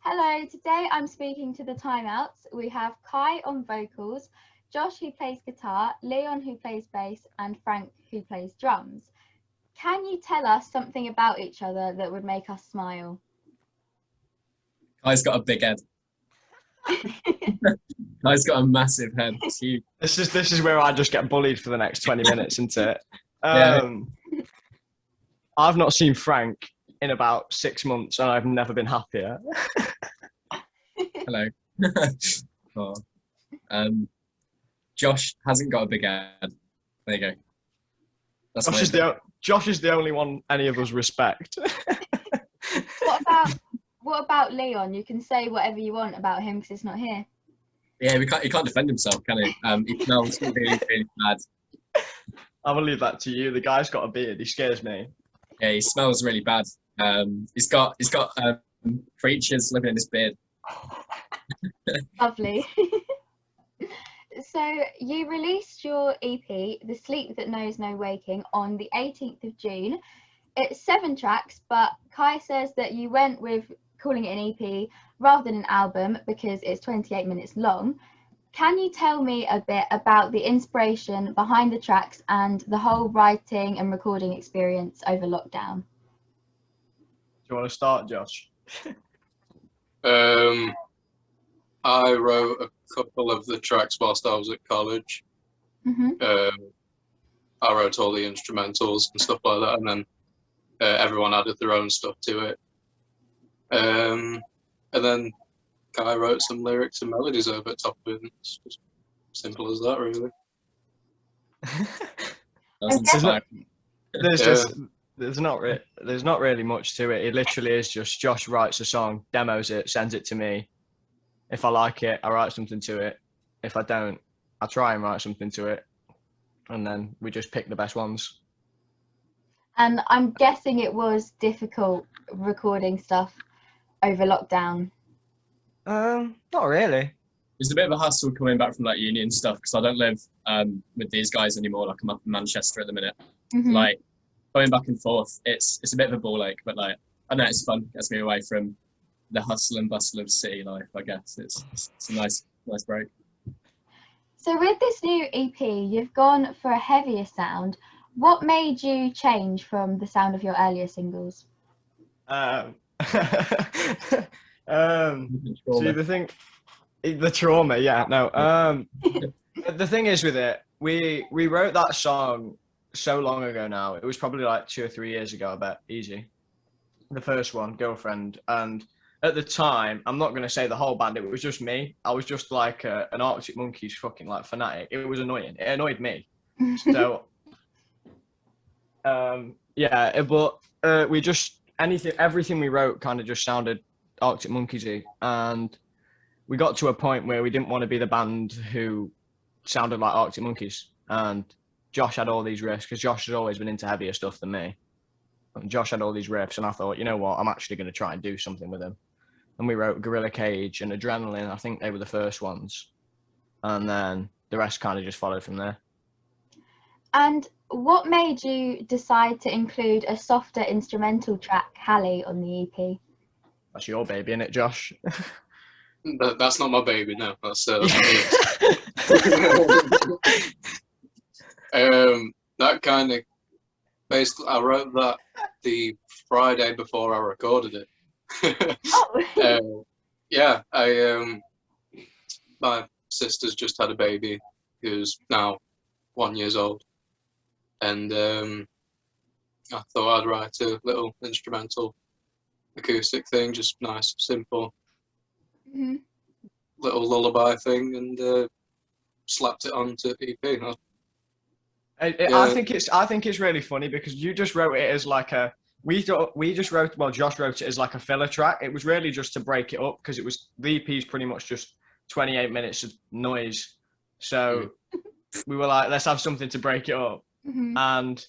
Hello, today I'm speaking to the Timeouts. We have Kai on vocals, Josh who plays guitar, Leon who plays bass, and Frank who plays drums. Can you tell us something about each other that would make us smile? Kai's got a big head. Kai's got a massive head. It's huge. This is where I just get bullied for the next 20 minutes, isn't it? Yeah. I've not seen Frank in about 6 months, and I've never been happier. Hello. Oh. Josh hasn't got a big head. There you go. That's Josh is the only one any of us respect. What about Leon? You can say whatever you want about him because he's not here. Yeah, he can't defend himself, can he? He smells really, really bad. I'm gonna leave that to you. The guy's got a beard. He scares me. Yeah, he smells really bad. He's got creatures living in his beard. Lovely. So you released your EP, The Sleep That Knows No Waking, on the 18th of June. It's 7 tracks, but Kai says that you went with calling it an EP rather than an album because it's 28 minutes long. Can you tell me a bit about the inspiration behind the tracks and the whole writing and recording experience over lockdown? Do you want to start, Josh? I wrote a couple of the tracks whilst I was at college. I wrote all the instrumentals and stuff like that, and then everyone added their own stuff to it. And then Kai wrote some lyrics and melodies over the top of it. It's just simple as that, really. There's not really much to it. It literally is just Josh writes a song, demos it, sends it to me. If I like it, I write something to it. If I don't, I try and write something to it, and then we just pick the best ones. And I'm guessing it was difficult recording stuff over lockdown. Not really. It's a bit of a hustle coming back from like uni and stuff because I don't live with these guys anymore. Like I'm up in Manchester at the minute. Like going back and forth, it's a bit of a ball ache, but like I know it's fun. It gets me away from the hustle and bustle of city life. I guess it's a nice break. So with this new EP, you've gone for a heavier sound. What made you change from the sound of your earlier singles? See, the trauma, yeah, no. The thing is with it, we wrote that song so long ago now. It was probably like 2 or 3 years ago, I bet, easy. The first one, Girlfriend, and at the time, I'm not going to say the whole band, it was just me. I was just like an Arctic Monkeys fucking like fanatic. It was annoying. It annoyed me. So, yeah, but we just, everything we wrote kind of just sounded Arctic Monkeysy. And we got to a point where we didn't want to be the band who sounded like Arctic Monkeys. And Josh had all these riffs, because Josh has always been into heavier stuff than me. And Josh had all these riffs, and I thought, you know what, I'm actually going to try and do something with him. And we wrote Gorilla Cage and Adrenaline. I think they were the first ones. And then the rest kind of just followed from there. And what made you decide to include a softer instrumental track, Hallie, on the EP? That's your baby, isn't it, Josh? That's not my baby, no. That's me. That kind of, basically, I wrote that the Friday before I recorded it. Yeah, my sister's just had a baby who's now 1 year old, and I thought I'd write a little instrumental acoustic thing, just nice, simple, little lullaby thing, and slapped it onto EP. I think it's really funny because you just wrote it as like a. Josh wrote it as like a filler track. It was really just to break it up because the EP is pretty much just 28 minutes of noise. So we were like, let's have something to break it up. And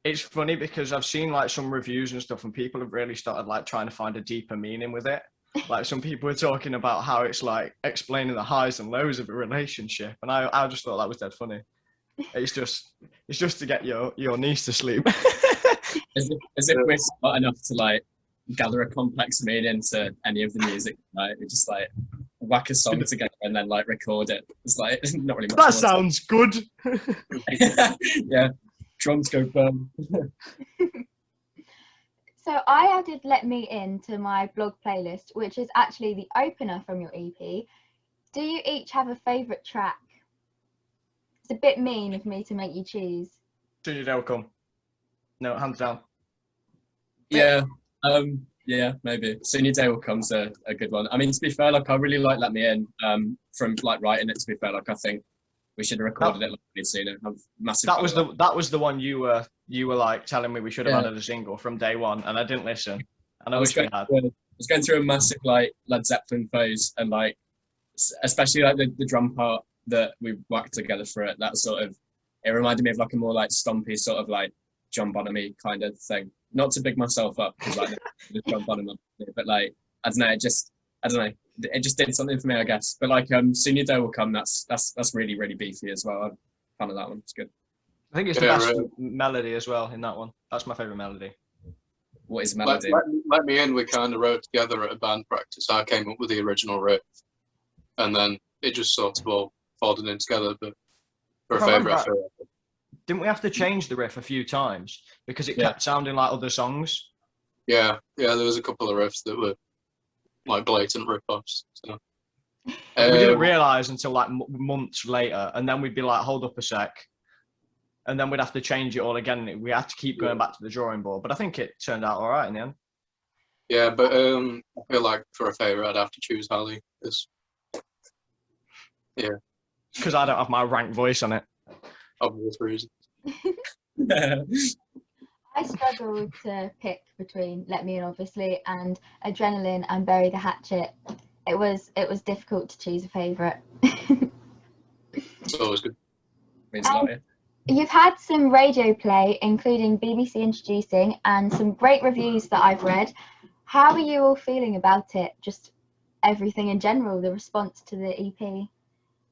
it's funny because I've seen like some reviews and stuff, and people have really started like trying to find a deeper meaning with it. Like some people were talking about how it's like explaining the highs and lows of a relationship, and I just thought that was dead funny. It's just to get your niece to sleep. As if we're smart enough to like gather a complex meaning to any of the music. Like we just like whack a song together and then like record it. It's like not really much. That sounds good. Yeah, drums go boom. So I added Let Me In to my blog playlist, which is actually the opener from your EP. Do you each have a favourite track? It's a bit mean of me to make you choose. Soon your day will come. No, hands down. Yeah, yeah, maybe. Soon Your Day Will Come's a good one. I mean, to be fair, like I really like Let Me In. From like writing it, to be fair, like I think we should have recorded it like sooner. I'm massive. That was the one you were like telling me we should have added a single from day one, and I didn't listen. And I wish we had. I was going through a massive like Led Zeppelin phase, and like especially like the drum part that we whacked together for it. That sort of it reminded me of like a more like stompy sort of like John Bonham kind of thing. Not to big myself up because like the John Bonham, but like I don't know. It just did something for me, I guess. But like Soon Your Day Will Come. That's really really beefy as well. I'm a fan of that one. It's good. I think it's the best melody as well in that one. That's my favourite melody. What is melody? Let Me In, we kind of wrote together at a band practice. I came up with the original riff, and then it just sort of all folded in together. But for a favourite, didn't we have to change the riff a few times because it kept sounding like other songs? Yeah, there was a couple of riffs that were like blatant rip-offs. So. We didn't realise until like months later, and then we'd be like, hold up a sec. And then we'd have to change it all again. We had to keep going back to the drawing board. But I think it turned out all right in the end. Yeah, but I feel like for a favourite, I'd have to choose Hallie. Because I don't have my rank voice on it. Obvious reasons. I struggled to pick between Let Me In, obviously, and Adrenaline and Bury the Hatchet. It was difficult to choose a favourite. It's always good. Means a lot, yeah. You've had some radio play, including BBC Introducing, and some great reviews that I've read. How are you all feeling about it? Just everything in general, the response to the EP?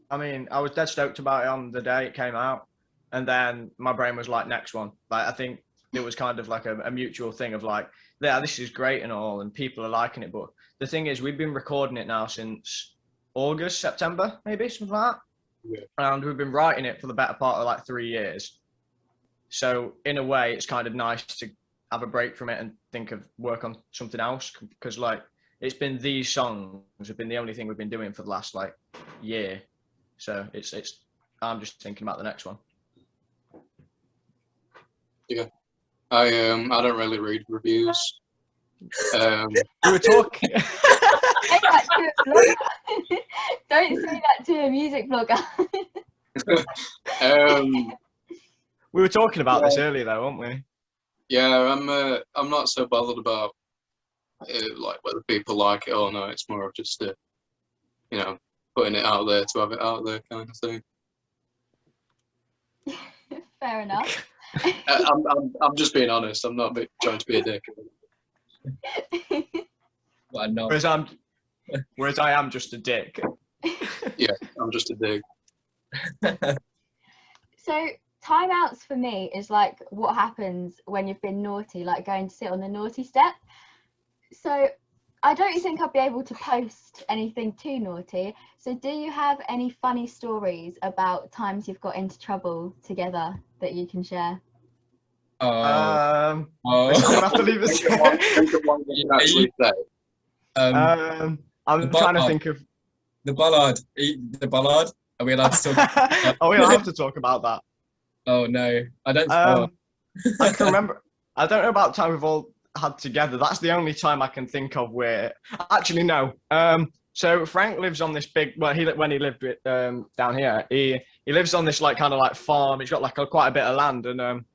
I mean, I was dead stoked about it on the day it came out. And then my brain was like, next one. Like, I think it was kind of like a mutual thing of like, yeah, this is great and all, and people are liking it. But the thing is, we've been recording it now since August, September, maybe, something like that. Yeah. And we've been writing it for the better part of like 3 years. So in a way, it's kind of nice to have a break from it and think of work on something else, because like it's been these songs have been the only thing we've been doing for the last like year. So it's I'm just thinking about the next one. Yeah, I don't really read reviews. We were talking. Don't say that to a music blogger. We were talking about this earlier, though, weren't we? Yeah, I'm not so bothered about like whether people like it or not. It's more of just putting it out there to have it out there kind of thing. Fair enough. I'm just being honest. I'm not trying to be a dick. Well, no. Whereas I am just a dick. Yeah, I'm just a dick. So timeouts for me is like what happens when you've been naughty, like going to sit on the naughty step. So I don't think I'll be able to post anything too naughty. So do you have any funny stories about times you've got into trouble together that you can share? I'm gonna have to leave it. Think of one that you can actually say. I'm trying to think of the bollard. The bollard. Are we allowed to talk? Oh, we don't have to talk about that. Oh no, I don't. I can remember. I don't know about the time we've all had together. That's the only time I can think of where. Actually, no. So Frank lives on this big. Well, when he lived down here, he lives on this like kind of like farm. He's got like quite a bit of land, and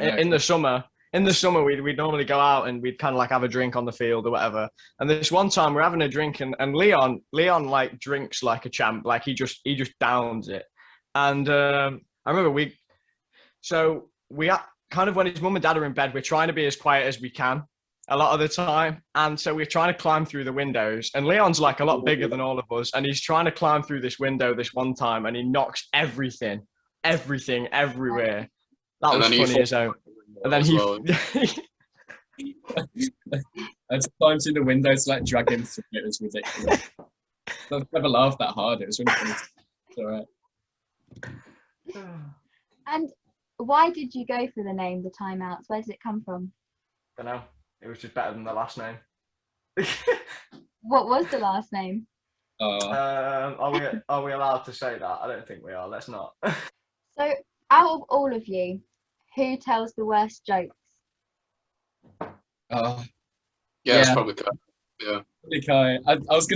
in the summer, we'd normally go out and we'd kind of like have a drink on the field or whatever. And this one time we're having a drink and Leon like drinks like a champ, like he just downs it. And I remember we kind of when his mum and dad are in bed, we're trying to be as quiet as we can a lot of the time. And so we're trying to climb through the windows, and Leon's like a lot bigger than all of us. And he's trying to climb through this window this one time, and he knocks everything everywhere. That was funny as hell. And then I had to climb through the window to like drag him through. It was ridiculous. I've never laughed that hard. It was really funny. It's all right. And why did you go for the name, the Timeouts? Where did it come from? I don't know. It was just better than the last name. What was the last name? Are we allowed to say that? I don't think we are. Let's not. So, out of all of you, who tells the worst jokes? Oh, Yeah, it's probably Kai. Yeah. probably Kai. I was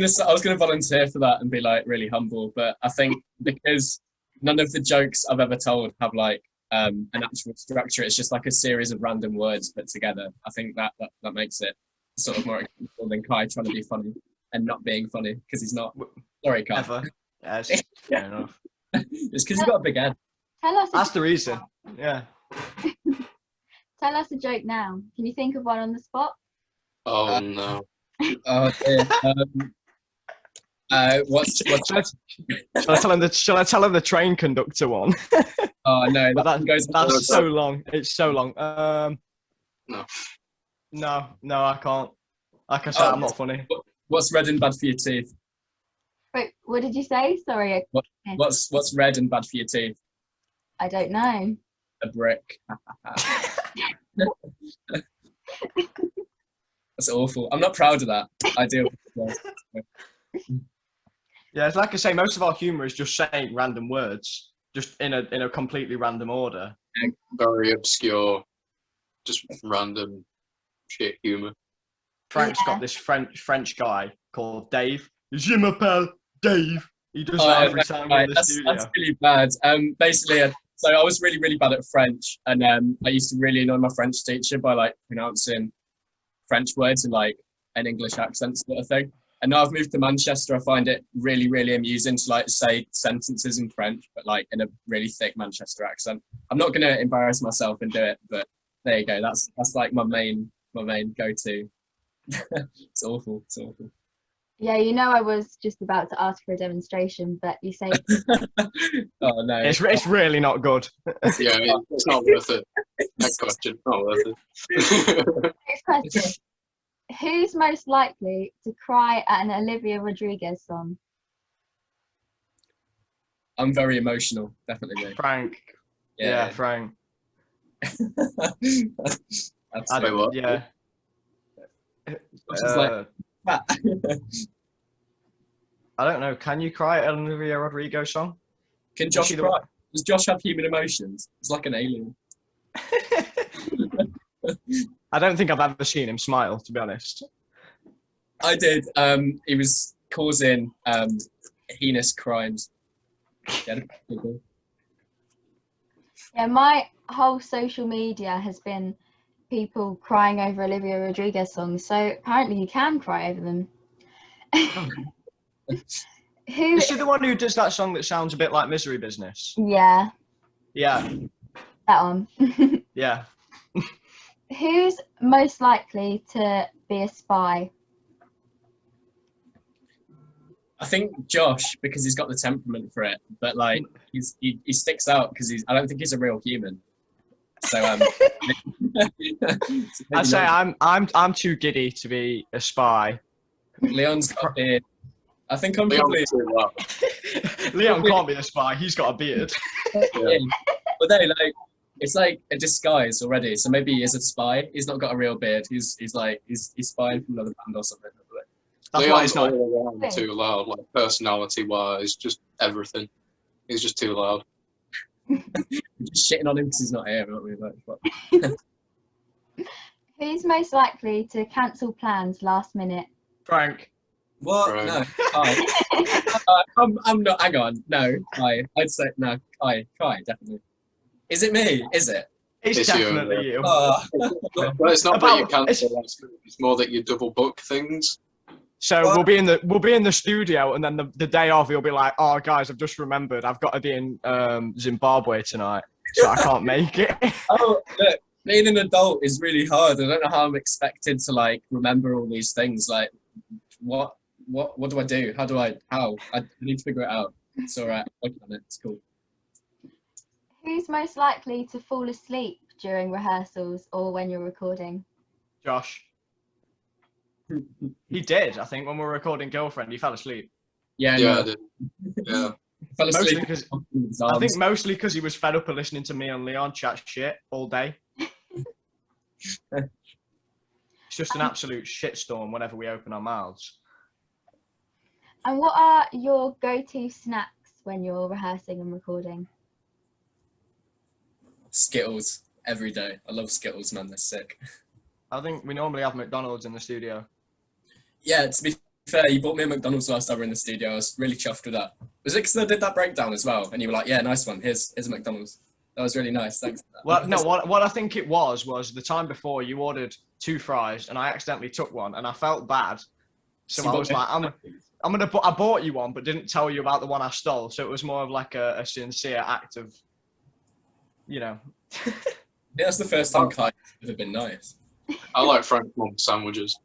gonna volunteer for that and be like really humble, but I think because none of the jokes I've ever told have like an actual structure, it's just like a series of random words put together. I think that makes it sort of more acceptable than Kai trying to be funny and not being funny because he's not. Sorry, Kai. Ever. Yeah, it's fair enough. It's because he's got a big head. Tell us. That's the reason. Yeah. Tell us a joke now. Can you think of one on the spot? Oh no. Oh dear. What's Shall I tell him the train conductor one? Oh no, that's so long. It's so long. No. No, I can't. Like I said, I'm not funny. What's red and bad for your teeth? Wait, what did you say? Sorry. What's red and bad for your teeth? I don't know. A brick. That's awful. I'm not proud of that. I do. Yeah, it's like I say, most of our humour is just saying random words, just in a completely random order. Very obscure, just random shit humour. Frank's got this French guy called Dave. Je m'appelle Dave. He does that every time we're in the studio. That's really bad. Basically, so I was really, really bad at French, and I used to really annoy my French teacher by like pronouncing French words in like an English accent sort of thing. And now I've moved to Manchester, I find it really, really amusing to like say sentences in French, but like in a really thick Manchester accent. I'm not going to embarrass myself and do it, but there you go. That's like my main go-to. It's awful. It's awful. Yeah, you know, I was just about to ask for a demonstration, but you say. Oh no, it's really not good. Yeah, it's not worth it. Next question, not worth it. Next question. Who's most likely to cry at an Olivia Rodriguez song? I'm very emotional, definitely me. Frank. Yeah, Frank. Absolutely. Yeah. I don't know. Can you cry at an Olivia Rodrigo song? Can Josh cry? Does Josh have human emotions? It's like an alien. I don't think I've ever seen him smile, to be honest. I did. He was causing heinous crimes. Yeah, my whole social media has been people crying over Olivia Rodriguez songs, so apparently you can cry over them. Is she the one who does that song that sounds a bit like Misery Business? Yeah. Yeah. That one. Yeah. Who's most likely to be a spy? I think Josh, because he's got the temperament for it, but like he sticks out because I don't think he's a real human. So I'd say I'm too giddy to be a spy. Leon's got a beard. I think I'm Leon probably. Leon can't be a spy. He's got a beard. Yeah. But then like it's like a disguise already. So maybe he is a spy. He's not got a real beard. He's spying from another band or something. That's why it's not all around too loud, like personality-wise, just everything. He's just too loud. We're just shitting on him because he's not here, aren't we? Like, Who's most likely to cancel plans last minute? Frank. what? Right. No. I'm not. Hang on. No. I'd say no. Kai, definitely. Is it me? Is it? It's definitely you. Oh. But it's not that you cancel last minute, it's more that you double book things. So we'll be in the studio, and then the day off, he'll be like, "Oh, guys, I've just remembered, I've got to be in Zimbabwe tonight, so I can't make it." Oh, look, being an adult is really hard. I don't know how I'm expected to like remember all these things. Like, what do I do? How? I need to figure it out. It's all right. I'm working on it. It's cool. Who's most likely to fall asleep during rehearsals or when you're recording? Josh. He did, I think, when we were recording Girlfriend. He fell asleep. Yeah, Yeah, no. I did. Yeah. Fell asleep. I think mostly because he was fed up of listening to me and Leon chat shit all day. It's just an absolute shitstorm whenever we open our mouths. And what are your go-to snacks when you're rehearsing and recording? Skittles every day. I love Skittles, man. They're sick. I think we normally have McDonald's in the studio. Yeah, to be fair, you bought me a McDonald's last time we were in the studio. I was really chuffed with that. Was it because I did that breakdown as well? And you were like, yeah, nice one. Here's a McDonald's. That was really nice. Thanks for that. Well, no, what I think it was the time before you ordered 2 fries and I accidentally took one and I felt bad. So I was like, I bought you one, but didn't tell you about the one I stole. So it was more of like a sincere act of, you know. Yeah, that's the first time Kai's ever been nice. I like Frank's mum's sandwiches.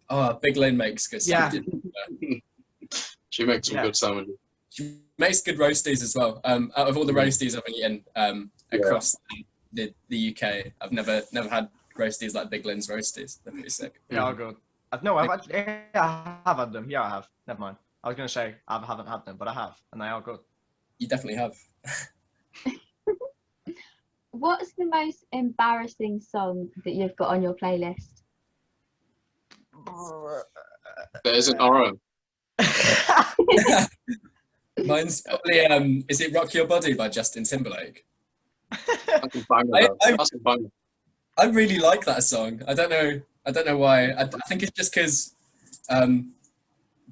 Oh, Big Lynn makes good sandwiches. Yeah. She makes some good sandwiches. She makes good roasties as well. Out of all the roasties I've been eating across the UK, I've never had roasties like Big Lynn's roasties. They're pretty sick. Yeah, good. I have had them. Yeah, I have. Never mind. I was going to say I haven't had them, but I have, and they are good. You definitely have. What's the most embarrassing song that you've got on your playlist? There isn't our own. Mine's probably is it Rock Your Body by Justin Timberlake? I can find it. I really like that song. I don't know why. I think it's just because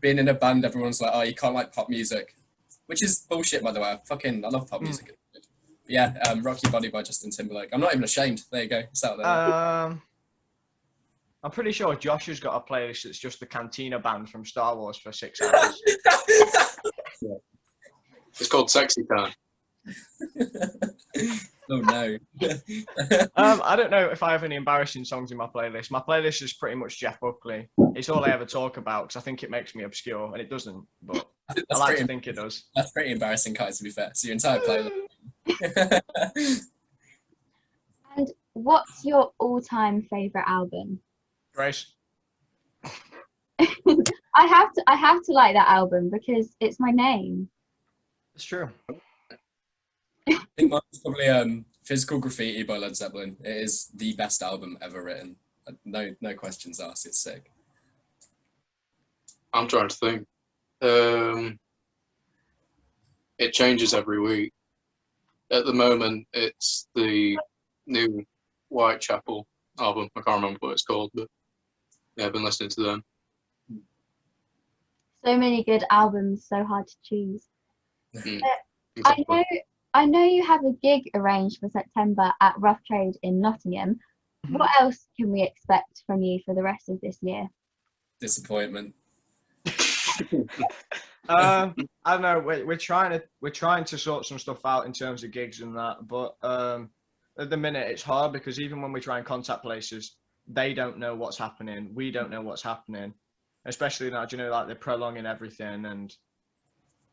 being in a band, everyone's like, oh, you can't like pop music, which is bullshit, by the way. I love pop music. But yeah, Rock Your Body by Justin Timberlake. I'm not even ashamed. There you go. It's out there. I'm pretty sure Josh has got a playlist that's just the Cantina band from Star Wars for 6 hours. Yeah. It's called Sexy Time. Oh no. I don't know if I have any embarrassing songs in my playlist. My playlist is pretty much Jeff Buckley. It's all I ever talk about because I think it makes me obscure, and it doesn't. But I like to think it does. That's pretty embarrassing, Kai, to be fair. So your entire playlist. And what's your all-time favourite album? Grace. I have to like that album because it's my name. It's true. I think mine's probably Physical Graffiti by Led Zeppelin. It is the best album ever written. No questions asked. It's sick. I'm trying to think. It changes every week. At the moment, it's the new Whitechapel album. I can't remember what it's called, but yeah, I've been listening to them. So many good albums, so hard to choose. Exactly. I know you have a gig arranged for September at Rough Trade in Nottingham. Mm-hmm. What else can we expect from you for the rest of this year? Disappointment. I don't know. We're trying to sort some stuff out in terms of gigs and that, but at the minute it's hard because even when we try and contact places, they don't know what's happening. We don't know what's happening, especially now. Like they're prolonging everything and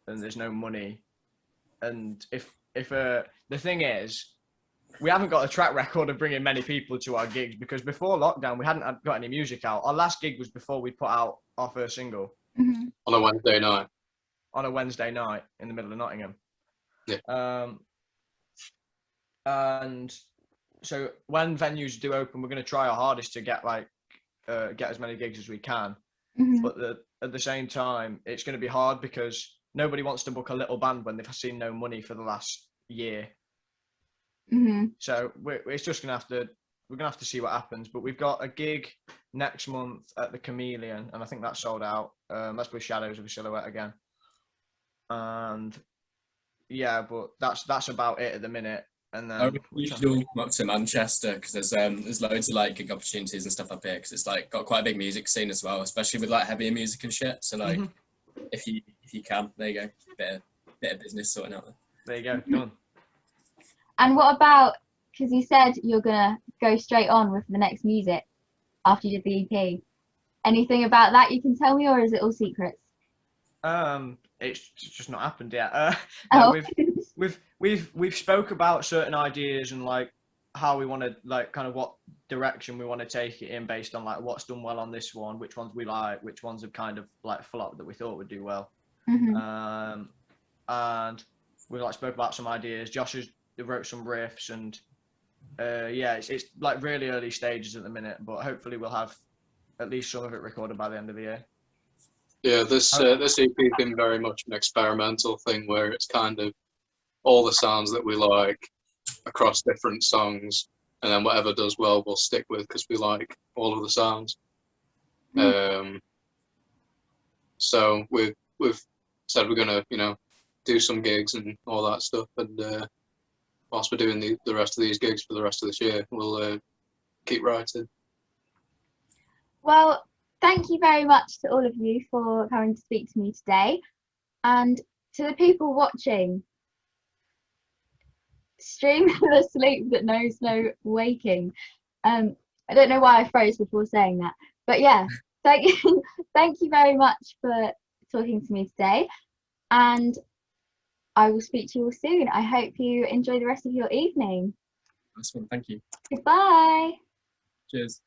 there's no money. And if the thing is, we haven't got a track record of bringing many people to our gigs because before lockdown we hadn't got any music out. Our last gig was before we put out our first single. Mm-hmm. On a Wednesday night. On a Wednesday night in the middle of Nottingham. Yeah. And so when venues do open, we're going to try our hardest to get as many gigs as we can. Mm-hmm. But at the same time, it's going to be hard because nobody wants to book a little band when they've seen no money for the last year. Mm-hmm. So it's just we're gonna have to see what happens. But we've got a gig next month at the Chameleon, and I think that's sold out. That's with Shadows of a Silhouette again. And yeah, but that's about it at the minute. And then I would usually come up to Manchester because there's loads of like gig opportunities and stuff up here because it's like got quite a big music scene as well, especially with like heavier music and shit. So like if you can, there you go, bit of business sorting out there. There you go, done. And what about, because you said you're gonna go straight on with the next music after you did the EP. Anything about that you can tell me, or is it all secrets? It's just not happened yet. Oh. We've spoke about certain ideas and like how we want to, like, kind of what direction we want to take it in based on like what's done well on this one, which ones we like, which ones have kind of like flopped that we thought would do well. And we like spoke about some ideas. Josh has wrote some riffs, and yeah, it's like really early stages at the minute, but hopefully we'll have at least some of it recorded by the end of the year. Yeah, this EP has been very much an experimental thing where it's kind of all the sounds that we like across different songs, and then whatever does well we'll stick with because we like all of the sounds. So we've said we're gonna, you know, do some gigs and all that stuff, and whilst we're doing the rest of these gigs for the rest of this year, we'll keep writing. Well, thank you very much to all of you for coming to speak to me today, and to the people watching. Stream the sleep that knows no waking. I don't know why I froze before saying that, but yeah, thank you very much for talking to me today, and I will speak to you all soon. I hope you enjoy the rest of your evening. Nice one, thank you. Goodbye. Cheers.